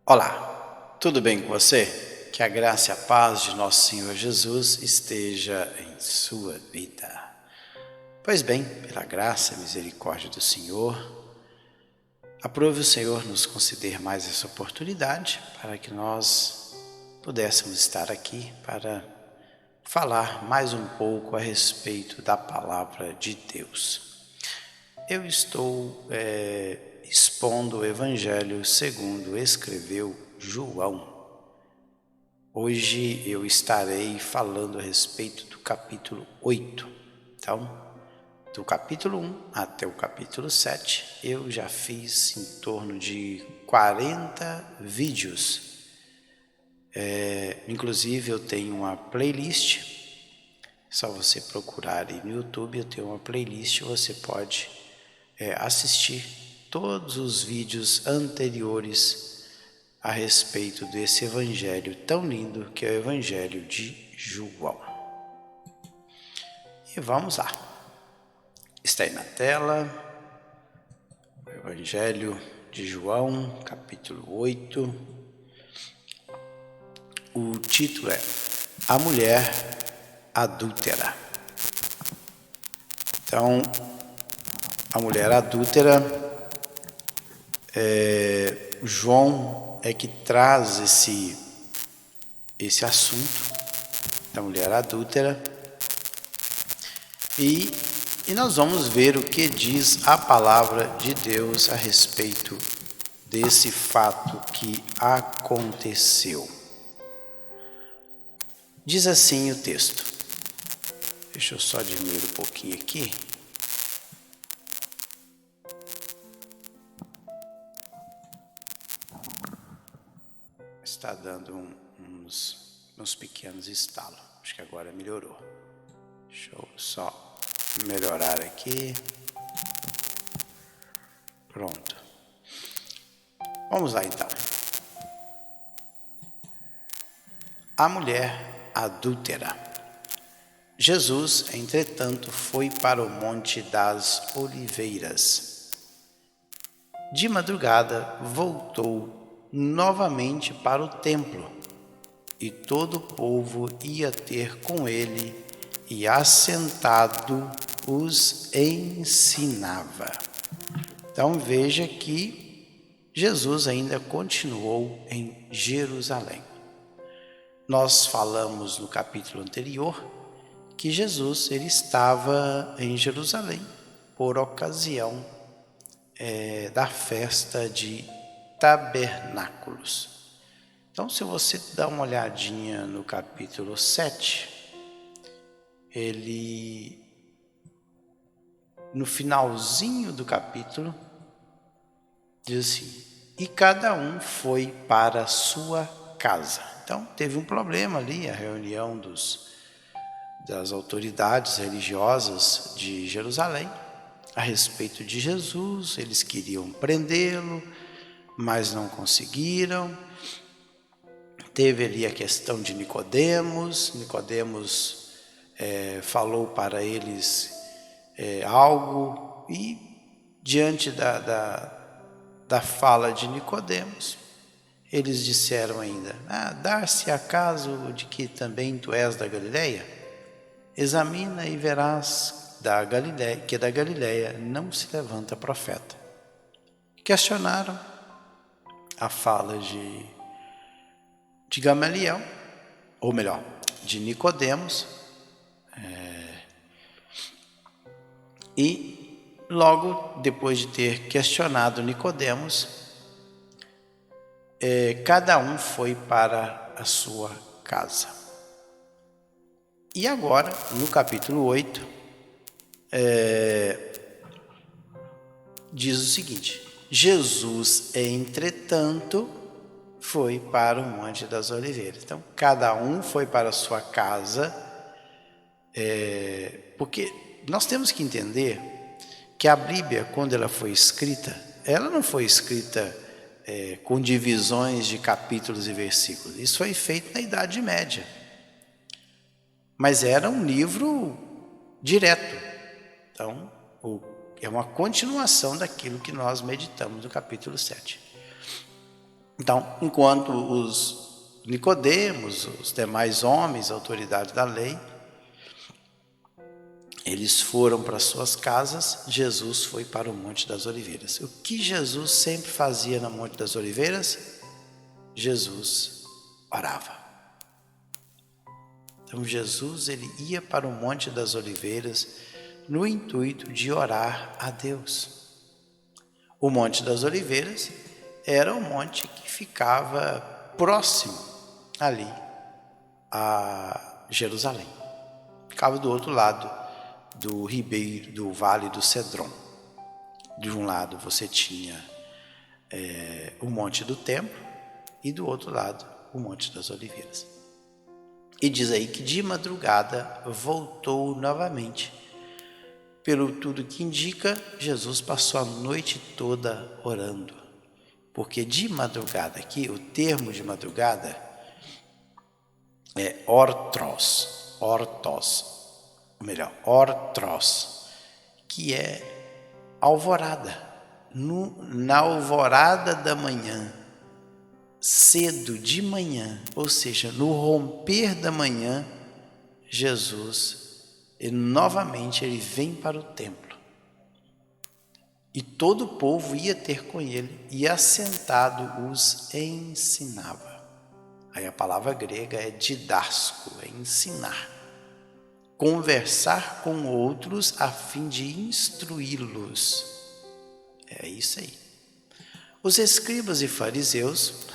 Olá, tudo bem com você? Que a graça e a paz de nosso Senhor Jesus esteja em sua vida. Pois bem, pela graça e misericórdia do Senhor, aprove o Senhor nos conceder mais essa oportunidade para que nós pudéssemos estar aqui para falar mais um pouco a respeito da palavra de Deus. Eu estou expondo o Evangelho segundo escreveu João. Hoje eu estarei falando a respeito do capítulo 8. Então, do capítulo 1 até o capítulo 7, eu já fiz em torno de 40 vídeos. Inclusive eu tenho uma playlist, só você procurar aí no YouTube, eu tenho uma playlist, você pode assistir todos os vídeos anteriores a respeito desse evangelho tão lindo que é o Evangelho de João. E vamos lá. Está aí na tela o Evangelho de João, capítulo 8. O título é A Mulher Adúltera. Então, a mulher adúltera, João é que traz esse assunto da mulher adúltera e nós vamos ver o que diz a palavra de Deus a respeito desse fato que aconteceu. Diz assim o texto. Deixa eu só diminuir um pouquinho aqui. Está dando uns pequenos estalos. Acho que agora melhorou. Deixa eu só melhorar aqui. Pronto. Vamos lá então. A mulher adúltera. Jesus, entretanto, foi para o Monte das Oliveiras. De madrugada, voltou novamente para o templo, e todo o povo ia ter com ele, e assentado os ensinava. Então veja que Jesus ainda continuou em Jerusalém. Nós falamos no capítulo anterior que Jesus ele estava em Jerusalém por ocasião da festa de Tabernáculos. Então, se você dá uma olhadinha no capítulo 7, ele, no finalzinho do capítulo, diz assim: e cada um foi para a sua casa. Então, teve um problema ali, a reunião das autoridades religiosas de Jerusalém, a respeito de Jesus. Eles queriam prendê-lo, mas não conseguiram. Teve ali a questão de Nicodemos. Nicodemos falou para eles algo, e diante da fala de Nicodemos, eles disseram ainda: dar-se acaso de que também tu és da Galileia? Examina e verás que da Galileia não se levanta profeta. Questionaram a fala de Gamaliel, ou melhor, de Nicodemos, e logo depois de ter questionado Nicodemos, cada um foi para a sua casa. E agora, no capítulo 8, diz o seguinte: Jesus, entretanto, foi para o Monte das Oliveiras. Então, cada um foi para a sua casa, porque nós temos que entender que a Bíblia, quando ela foi escrita, ela não foi escrita com divisões de capítulos e versículos. Isso foi feito na Idade Média. Mas era um livro direto. Então, é uma continuação daquilo que nós meditamos no capítulo 7. Então, enquanto os Nicodemos, os demais homens, autoridades da lei, eles foram para suas casas, Jesus foi para o Monte das Oliveiras. O que Jesus sempre fazia no Monte das Oliveiras? Jesus orava. Então Jesus ele ia para o Monte das Oliveiras no intuito de orar a Deus. O Monte das Oliveiras era um monte que ficava próximo ali a Jerusalém. Ficava do outro lado do ribeiro, do Vale do Cedron. De um lado você tinha o Monte do Templo e do outro lado o Monte das Oliveiras. E diz aí que de madrugada voltou novamente. Pelo tudo que indica, Jesus passou a noite toda orando. Porque de madrugada aqui, o termo de madrugada é ortros, que é alvorada. Na alvorada da manhã, cedo de manhã, ou seja, no romper da manhã, Jesus, novamente, ele vem para o templo. E todo o povo ia ter com ele, e assentado os ensinava. Aí a palavra grega é didasco, é ensinar. Conversar com outros a fim de instruí-los. É isso aí. Os escribas e fariseus,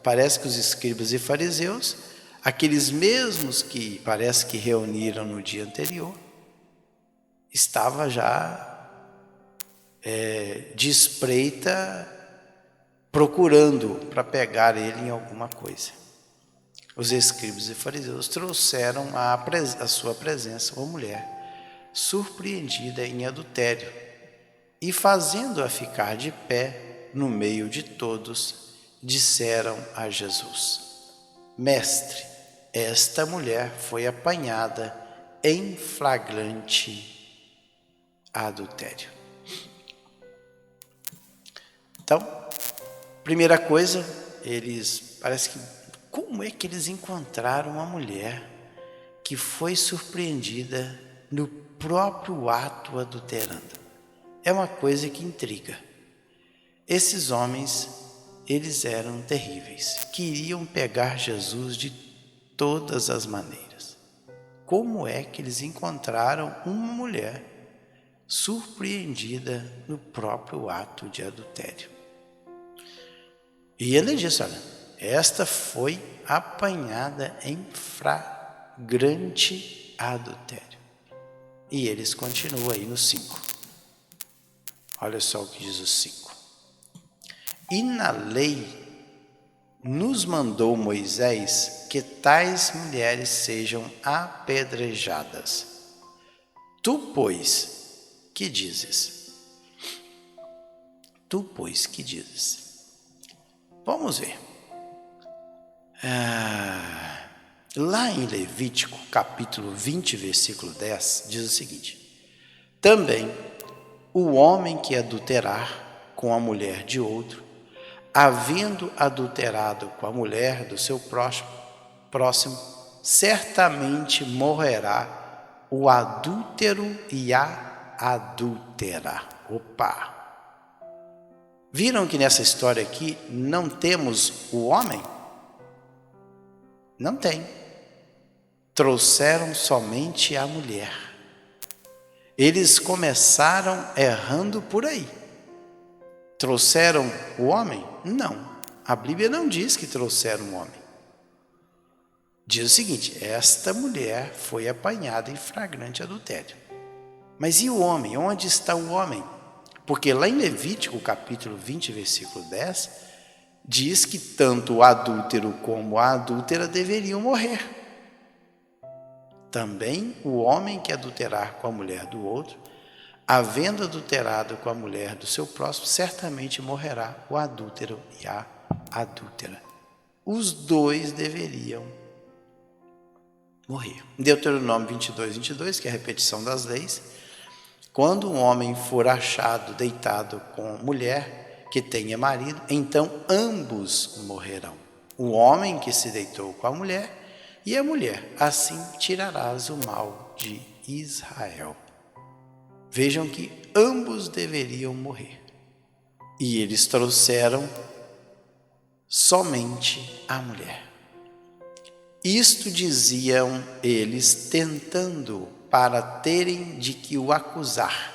parece que os escribas e fariseus, aqueles mesmos que parece que reuniram no dia anterior, estava já de espreita, procurando para pegar ele em alguma coisa. Os escribas e fariseus trouxeram à sua presença uma mulher surpreendida em adultério e, fazendo-a ficar de pé no meio de todos, disseram a Jesus: Mestre, esta mulher foi apanhada em flagrante adultério. Então, primeira coisa, como é que eles encontraram uma mulher que foi surpreendida no próprio ato adulterando? É uma coisa que intriga. Esses homens, eles eram terríveis, queriam pegar Jesus de todas as maneiras. Como é que eles encontraram uma mulher surpreendida no próprio ato de adultério? E ele disse, olha, esta foi apanhada em flagrante adultério. E eles continuam aí no 5. Olha só o que diz o 5. E na lei nos mandou Moisés que tais mulheres sejam apedrejadas. Tu, pois, que dizes? Tu, pois, que dizes? Vamos ver. Lá em Levítico, capítulo 20, versículo 10, diz o seguinte: Também o homem que adulterar com a mulher de outro, havendo adulterado com a mulher do seu próximo, certamente morrerá o adúltero e a adúltera. Opa! Viram que nessa história aqui não temos o homem? Não tem. Trouxeram somente a mulher. Eles começaram errando por aí. Trouxeram o homem? Não. A Bíblia não diz que trouxeram o homem. Diz o seguinte: esta mulher foi apanhada em flagrante adultério. Mas e o homem? Onde está o homem? Porque lá em Levítico, capítulo 20, versículo 10, diz que tanto o adúltero como a adúltera deveriam morrer. Também o homem que adulterar com a mulher do outro, havendo adulterado com a mulher do seu próximo, certamente morrerá o adúltero e a adúltera. Os dois deveriam morrer. Em Deuteronômio 22, 22, que é a repetição das leis, quando um homem for achado deitado com mulher que tenha marido, então ambos morrerão. O homem que se deitou com a mulher e a mulher, assim tirarás o mal de Israel. Vejam que ambos deveriam morrer. E eles trouxeram somente a mulher. Isto diziam eles, tentando para terem de que o acusar.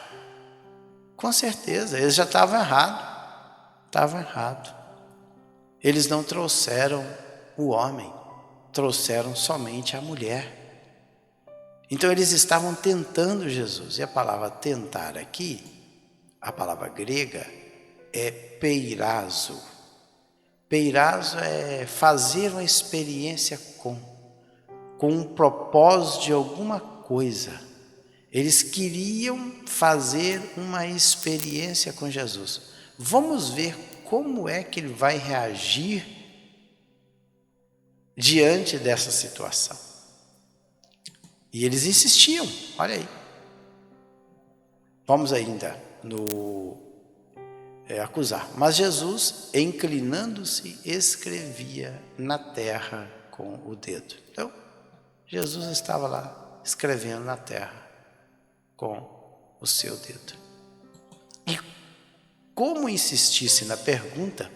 Com certeza, eles já estavam errados. Eles não trouxeram o homem, trouxeram somente a mulher. Então eles estavam tentando Jesus. E a palavra tentar aqui, a palavra grega, é peirazo. Peirazo é fazer uma experiência com um propósito de alguma coisa. Eles queriam fazer uma experiência com Jesus. Vamos ver como é que ele vai reagir diante dessa situação. E eles insistiam, olha aí. Vamos ainda no acusar. Mas Jesus, inclinando-se, escrevia na terra com o dedo. Então, Jesus estava lá escrevendo na terra com o seu dedo. E como insistisse na pergunta,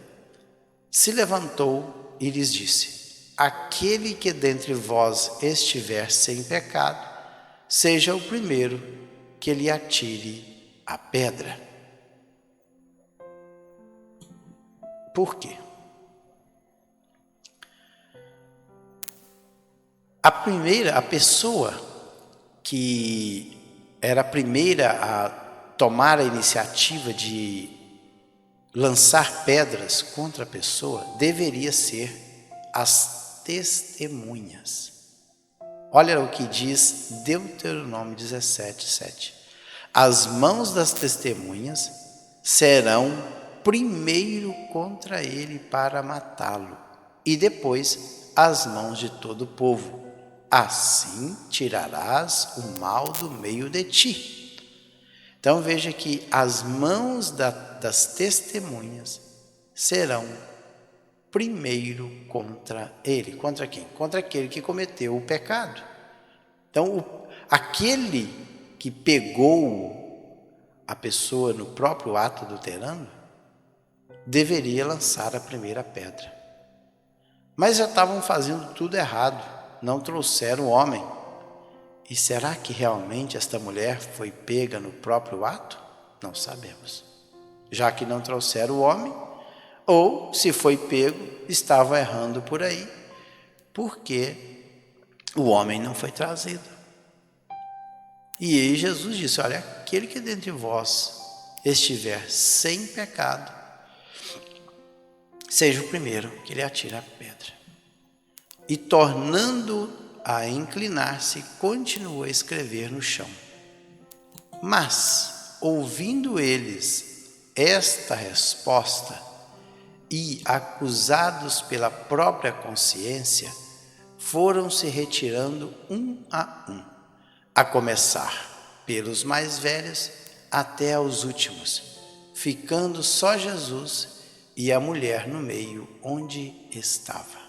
se levantou e lhes disse: aquele que dentre vós estiver sem pecado, seja o primeiro que lhe atire a pedra. Por quê? A pessoa que era a primeira a tomar a iniciativa de lançar pedras contra a pessoa, deveria ser as testemunhas. Olha o que diz Deuteronômio 17:7. As mãos das testemunhas serão primeiro contra ele para matá-lo, e depois as mãos de todo o povo. Assim tirarás o mal do meio de ti. Então veja que as mãos das testemunhas serão primeiro contra ele. Contra quem? Contra aquele que cometeu o pecado. Então aquele que pegou a pessoa no próprio ato adulterando deveria lançar a primeira pedra. Mas já estavam fazendo tudo errado, não trouxeram o homem. E será que realmente esta mulher foi pega no próprio ato? Não sabemos. Já que não trouxeram o homem, ou se foi pego, estava errando por aí, porque o homem não foi trazido. E aí Jesus disse: olha, aquele que dentre vós estiver sem pecado, seja o primeiro que lhe atire a pedra. E tornando a inclinar-se, continuou a escrever no chão. Mas, ouvindo eles esta resposta, e acusados pela própria consciência, foram se retirando um, a começar pelos mais velhos até aos últimos, ficando só Jesus e a mulher no meio onde estava.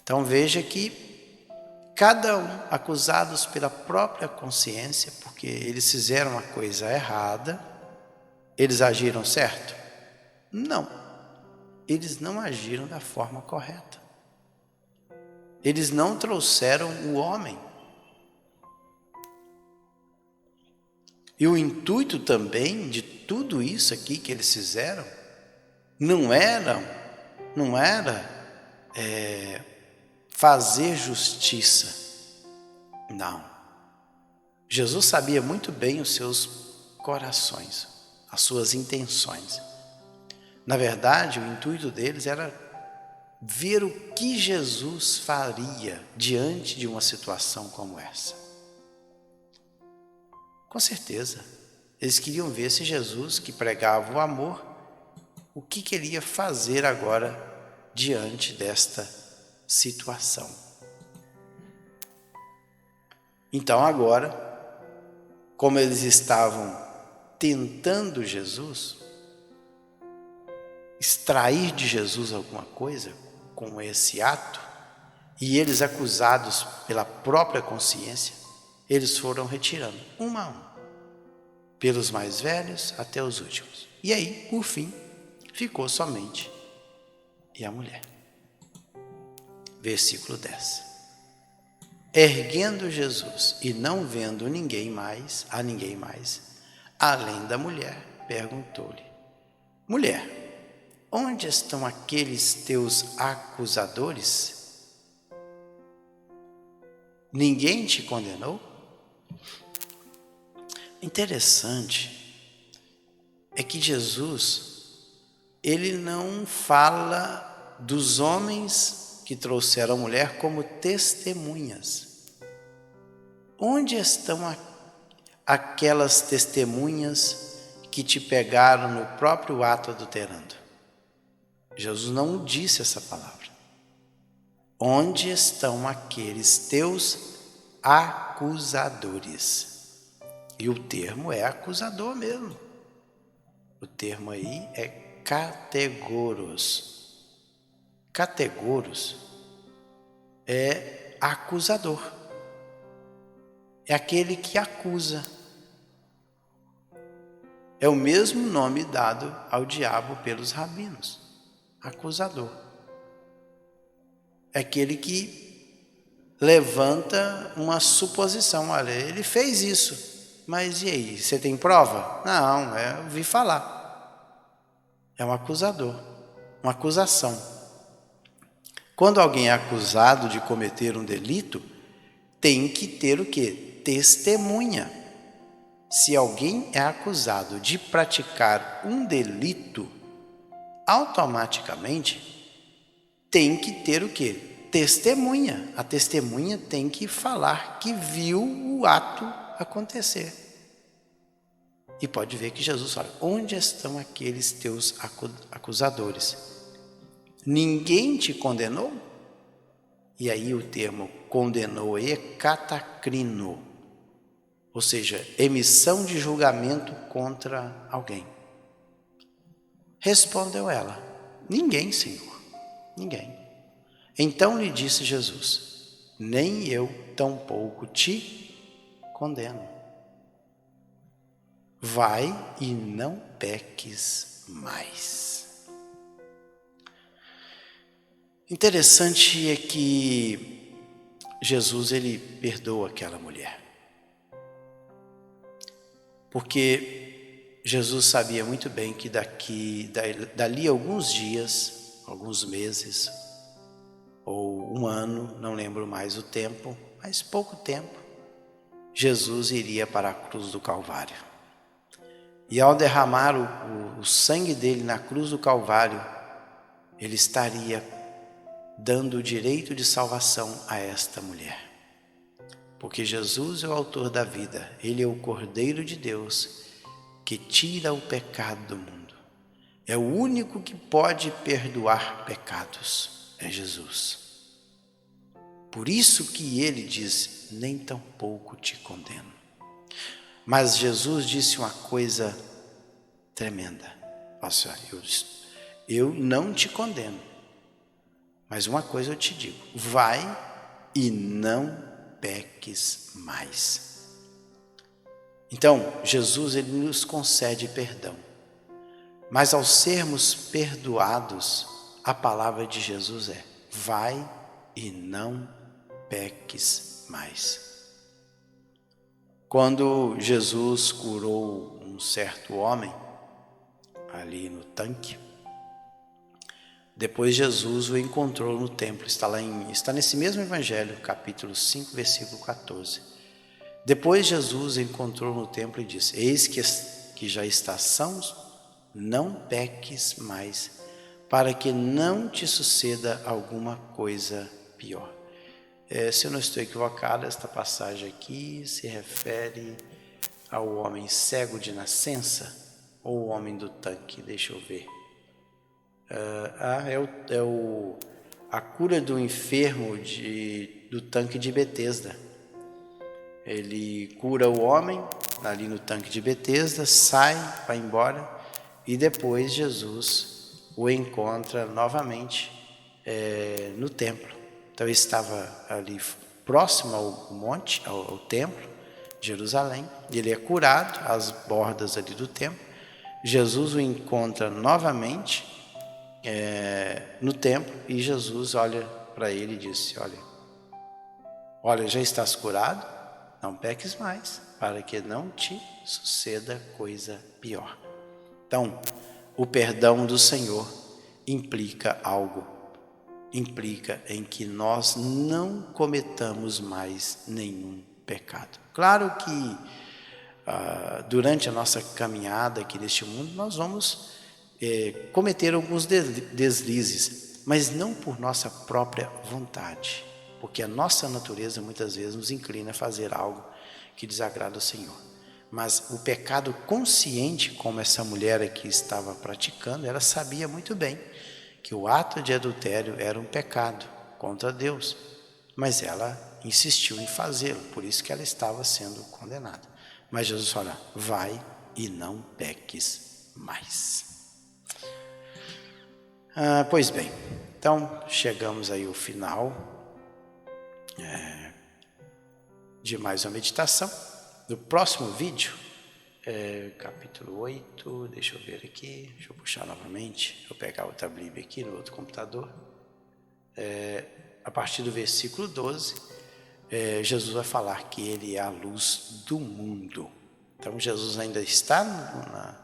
Então veja que cada um acusados pela própria consciência, porque eles fizeram uma coisa errada. Eles agiram certo? Não. Eles não agiram da forma correta. Eles não trouxeram o homem. E o intuito também de tudo isso aqui que eles fizeram não era fazer justiça. Não. Jesus sabia muito bem os seus corações, as suas intenções. Na verdade, o intuito deles era ver o que Jesus faria diante de uma situação como essa. Com certeza, eles queriam ver se Jesus, que pregava o amor, o que ele ia fazer agora diante desta situação. Então agora, como eles estavam tentando Jesus, extrair de Jesus alguma coisa com esse ato, e eles, acusados pela própria consciência, eles foram retirando, um a um, pelos mais velhos até os últimos. E aí, por fim, ficou somente e a mulher. Versículo 10. Erguendo Jesus e não vendo a ninguém mais, além da mulher, perguntou-lhe: Mulher, onde estão aqueles teus acusadores? Ninguém te condenou? Interessante é que Jesus, ele não fala dos homens que trouxeram a mulher como testemunhas. Onde estão aquelas testemunhas que te pegaram no próprio ato adulterando? Jesus não disse essa palavra. Onde estão aqueles teus acusadores? E o termo é acusador mesmo. O termo aí é categoros. Categoros é acusador. É aquele que acusa. É o mesmo nome dado ao diabo pelos rabinos. Acusador. É aquele que levanta uma suposição. Olha, ele fez isso, mas e aí? Você tem prova? Não, eu ouvi falar. É um acusador, uma acusação. Quando alguém é acusado de cometer um delito, tem que ter o quê? Testemunha. Se alguém é acusado de praticar um delito, automaticamente tem que ter o quê? Testemunha. A testemunha tem que falar que viu o ato acontecer. E pode ver que Jesus fala: onde estão aqueles teus acusadores? Ninguém te condenou? E aí o termo condenou é catacrino, ou seja, emissão de julgamento contra alguém. Respondeu ela: ninguém, Senhor. Ninguém. Então lhe disse Jesus: nem eu tampouco te condeno. Vai e não peques mais. Interessante é que Jesus, ele perdoa aquela mulher. Porque Jesus sabia muito bem que dali a alguns dias, alguns meses, ou um ano, não lembro mais o tempo, mas pouco tempo, Jesus iria para a cruz do Calvário. E ao derramar o sangue dele na cruz do Calvário, ele estaria dando o direito de salvação a esta mulher. Porque Jesus é o autor da vida, ele é o Cordeiro de Deus que tira o pecado do mundo. É o único que pode perdoar pecados, é Jesus. Por isso que ele diz: nem tampouco te condeno. Mas Jesus disse uma coisa tremenda: nossa, eu não te condeno, mas uma coisa eu te digo: vai e não peques mais. Então, Jesus, ele nos concede perdão. Mas ao sermos perdoados, a palavra de Jesus é: vai e não peques mais. Quando Jesus curou um certo homem ali no tanque, depois Jesus o encontrou no templo. Está nesse mesmo evangelho, capítulo 5, versículo 14. Depois Jesus encontrou no templo e disse: eis que já estás são, não peques mais, para que não te suceda alguma coisa pior. Se eu não estou equivocado, esta passagem aqui se refere ao homem cego de nascença ou o homem do tanque, deixa eu ver. A cura do enfermo do tanque de Betesda. Ele cura o homem ali no tanque de Betesda, sai, vai embora, e depois Jesus o encontra novamente no templo. Então ele estava ali próximo ao monte, ao templo de Jerusalém. Ele é curado às bordas ali do templo. Jesus o encontra novamente no templo e Jesus olha para ele e disse: olha, já estás curado, não peques mais, para que não te suceda coisa pior. Então, o perdão do Senhor implica algo, implica em que nós não cometamos mais nenhum pecado. Claro que durante a nossa caminhada aqui neste mundo, nós vamos cometer alguns deslizes, mas não por nossa própria vontade, porque a nossa natureza muitas vezes nos inclina a fazer algo que desagrada ao Senhor. Mas o pecado consciente, como essa mulher aqui estava praticando, ela sabia muito bem que o ato de adultério era um pecado contra Deus, mas ela insistiu em fazê-lo, por isso que ela estava sendo condenada. Mas Jesus fala: vai e não peques mais. Pois bem, então chegamos aí ao final de mais uma meditação. No próximo vídeo, capítulo 8, deixa eu ver aqui, deixa eu puxar novamente, vou pegar outra Bíblia aqui no outro computador. A partir do versículo 12, Jesus vai falar que ele é a luz do mundo. Então Jesus ainda está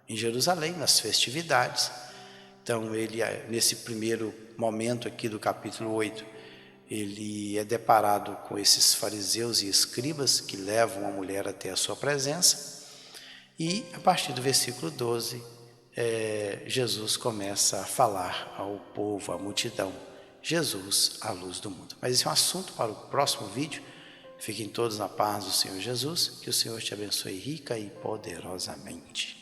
em Jerusalém, nas festividades. Então ele, nesse primeiro momento aqui do capítulo 8, ele é deparado com esses fariseus e escribas que levam a mulher até a sua presença. E a partir do versículo 12, Jesus começa a falar ao povo, à multidão: Jesus, a luz do mundo. Mas esse é um assunto para o próximo vídeo. Fiquem todos na paz do Senhor Jesus, que o Senhor te abençoe rica e poderosamente.